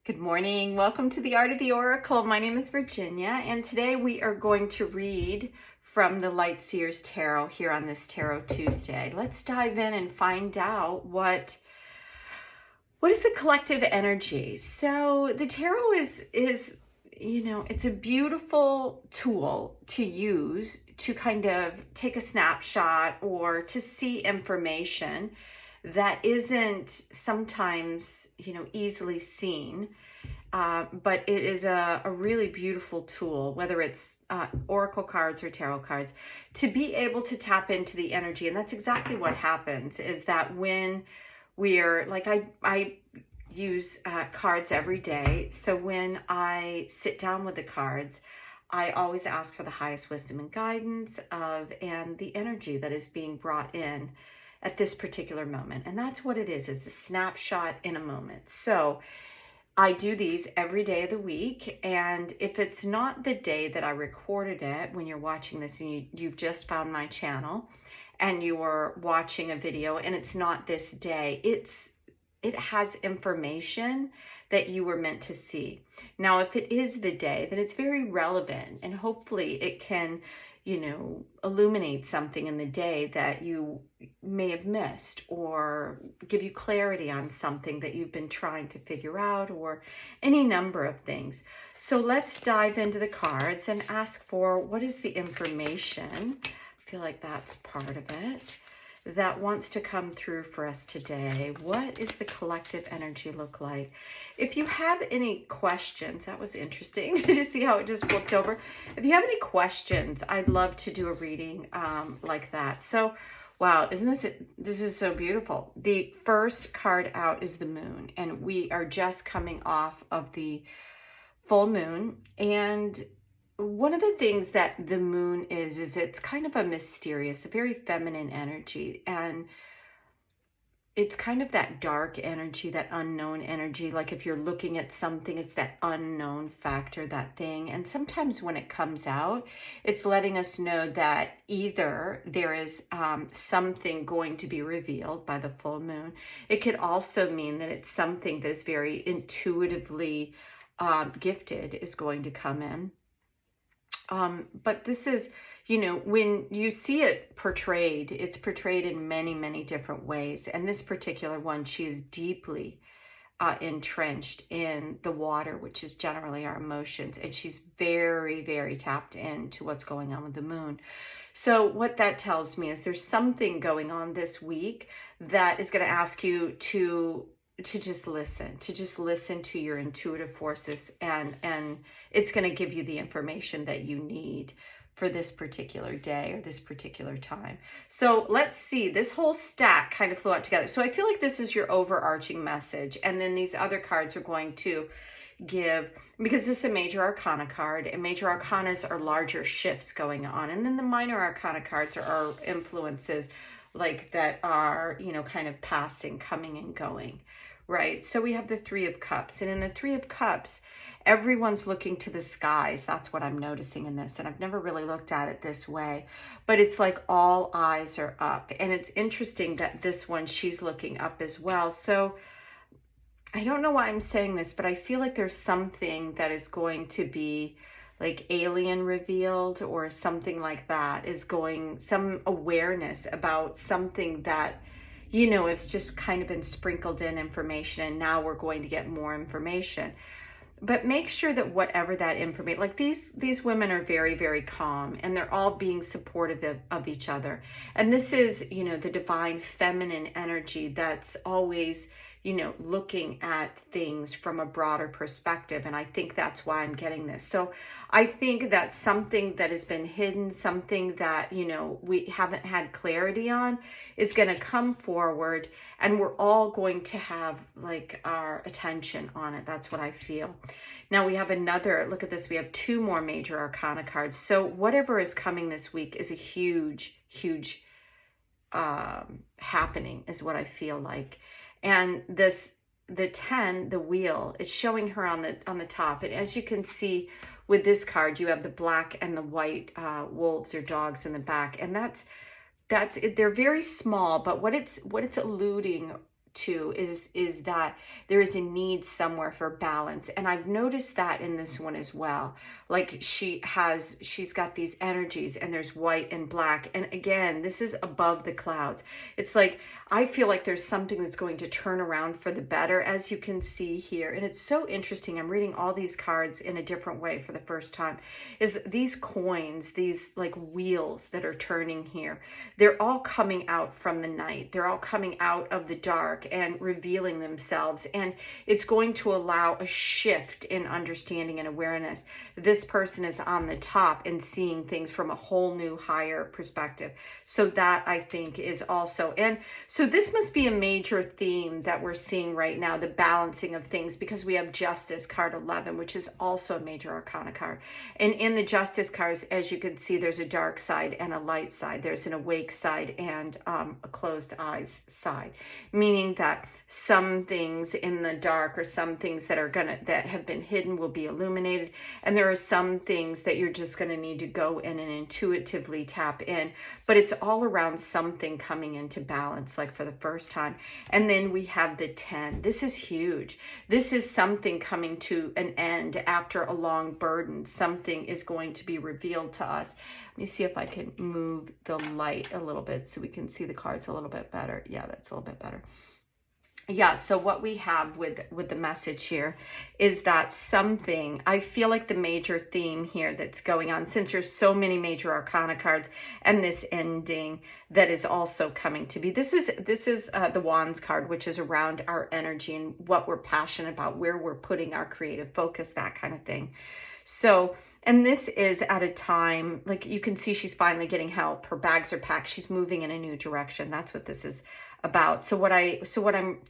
Good morning. Welcome to the Art of the Oracle. My name is Virginia, and today we are going to read from the Light Seers Tarot here on this Tarot Tuesday. Let's dive in and find out what is the collective energy. So the tarot is it's a beautiful tool to use to kind of take a snapshot or to see information that isn't sometimes, easily seen. But it is a really beautiful tool, whether it's oracle cards or tarot cards, to be able to tap into the energy. And that's exactly what happens, is that when we're like, I use cards every day. So when I sit down with the cards, I always ask for the highest wisdom and guidance and the energy that is being brought in at this particular moment. And that's what it is a snapshot in a moment. So I do these every day of the week. And if it's not the day that I recorded it, when you're watching this and you've just found my channel and you are watching a video and it's not this day, it has information that you were meant to see. Now, if it is the day, then it's very relevant, and hopefully it can, illuminate something in the day that you may have missed, or give you clarity on something that you've been trying to figure out, or any number of things. So let's dive into the cards and ask for what is the information. I feel like that's part of it that wants to come through for us today. What is the collective energy look like? If you have any questions, that was interesting to see how it just flipped over. If you have any questions, I'd love to do a reading like that. So, wow, isn't this is so beautiful. The first card out is the moon, and we are just coming off of the full moon. And one of the things that the moon is it's kind of a mysterious, a very feminine energy. And it's kind of that dark energy, that unknown energy. Like if you're looking at something, it's that unknown factor, that thing. And sometimes when it comes out, it's letting us know that either there is something going to be revealed by the full moon. It could also mean that it's something that is very intuitively gifted is going to come in. But this is, when you see it portrayed, it's portrayed in many, many different ways. And this particular one, she is deeply entrenched in the water, which is generally our emotions. And she's very, very tapped into what's going on with the moon. So what that tells me is there's something going on this week that is going to ask you to just listen to your intuitive forces, and it's going to give you the information that you need for this particular day or this particular time. So let's see, this whole stack kind of flew out together. So I feel like this is your overarching message, and then these other cards are going to give, because this is a major arcana card, and major arcanas are larger shifts going on, and then the minor arcana cards are influences like that are, kind of passing, coming and going, right? So we have the Three of Cups, and in the Three of Cups, everyone's looking to the skies. That's what I'm noticing in this, and I've never really looked at it this way, but it's like all eyes are up. And it's interesting that this one, she's looking up as well. So I don't know why I'm saying this, but I feel like there's something that is going to be like alien revealed, or something like that is going, some awareness about something that, it's just kind of been sprinkled in information, and now we're going to get more information. But make sure that whatever that information, like these women are very, very calm, and they're all being supportive of each other. And this is, the divine feminine energy that's always, looking at things from a broader perspective. And I think that's why I'm getting this. So I think that something that has been hidden, something that, we haven't had clarity on, is going to come forward, and we're all going to have like our attention on it. That's what I feel. Now we have another, look at this, we have two more major arcana cards. So whatever is coming this week is a huge, huge happening, is what I feel like. And the 10, the wheel, it's showing her on the top. And as you can see with this card, you have the black and the white wolves or dogs in the back. And that's they're very small, but what it's alluding too is that there is a need somewhere for balance. And I've noticed that in this one as well. Like she's got these energies, and there's white and black. And again, this is above the clouds. It's like, I feel like there's something that's going to turn around for the better, as you can see here. And it's so interesting. I'm reading all these cards in a different way for the first time. Is these coins, these like wheels that are turning here, they're all coming out from the night. They're all coming out of the dark and revealing themselves. And it's going to allow a shift in understanding and awareness. This person is on the top and seeing things from a whole new higher perspective. So that, I think, is also, and so this must be a major theme that we're seeing right now, the balancing of things, because we have Justice, card 11, which is also a major arcana card. And in the Justice cards, as you can see, there's a dark side and a light side. There's an awake side and a closed eyes side, meaning that some things in the dark, or some things that have been hidden, will be illuminated. And there are some things that you're just going to need to go in and intuitively tap in. But it's all around something coming into balance, like for the first time. And then we have the 10. This is huge. This is something coming to an end after a long burden. Something is going to be revealed to us. Let me see if I can move the light a little bit so we can see the cards a little bit better. Yeah, that's a little bit better. Yeah, so what we have with the message here is that something, I feel like the major theme here that's going on, since there's so many major arcana cards and this ending that is also coming to be. This is the Wands card, which is around our energy and what we're passionate about, where we're putting our creative focus, that kind of thing. So, and this is at a time, like you can see she's finally getting help. Her bags are packed. She's moving in a new direction. That's what this is about. So what I'm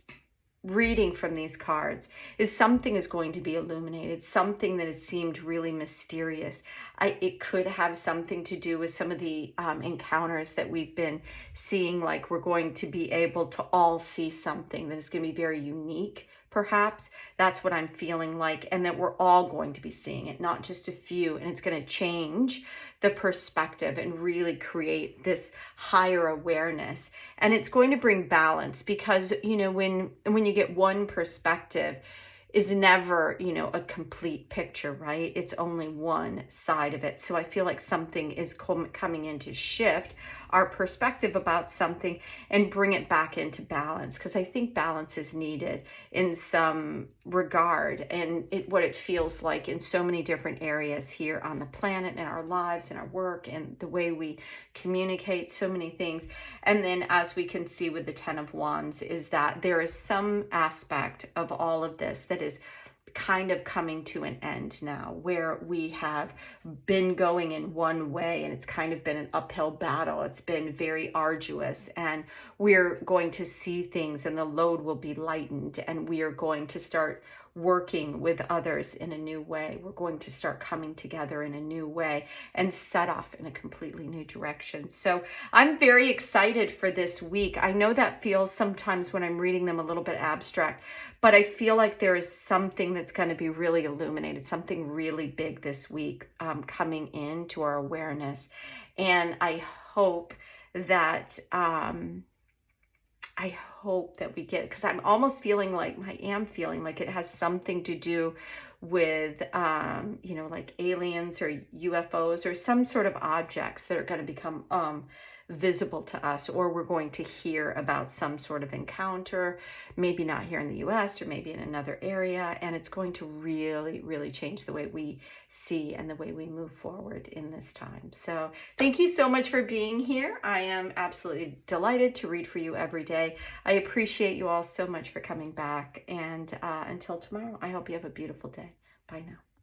reading from these cards is something is going to be illuminated, something that has seemed really mysterious. It could have something to do with some of the encounters that we've been seeing, like we're going to be able to all see something that is going to be very unique, perhaps. That's what I'm feeling like, and that we're all going to be seeing it, not just a few, and it's going to change the perspective and really create this higher awareness. And it's going to bring balance, because, you know, when you get one perspective, is never, you know, a complete picture, right? It's only one side of it. So I feel like something is coming in to shift our perspective about something and bring it back into balance, because I think balance is needed in some regard, and what it feels like in so many different areas here on the planet, in our lives, in our work, and the way we communicate, so many things. And then, as we can see with the 10 of Wands, is that there is some aspect of all of this that is kind of coming to an end now, where we have been going in one way, and it's kind of been an uphill battle. It's been very arduous, and we're going to see things, and the load will be lightened, and we are going to start working with others in a new way. We're going to start coming together in a new way and set off in a completely new direction. So I'm very excited for this week. I know that feels sometimes when I'm reading them a little bit abstract, but I feel like there is something that's going to be really illuminated, something really big this week coming into our awareness. And I hope that we get, because I'm almost feeling like, I am feeling like it has something to do with, you know, like aliens or UFOs or some sort of objects that are going to become visible to us, or we're going to hear about some sort of encounter, maybe not here in the US, or maybe in another area, and it's going to really, really change the way we see and the way we move forward in this time. So thank you so much for being here. I am absolutely delighted to read for you every day. I appreciate you all so much for coming back, and until tomorrow, I hope you have a beautiful day. Bye now.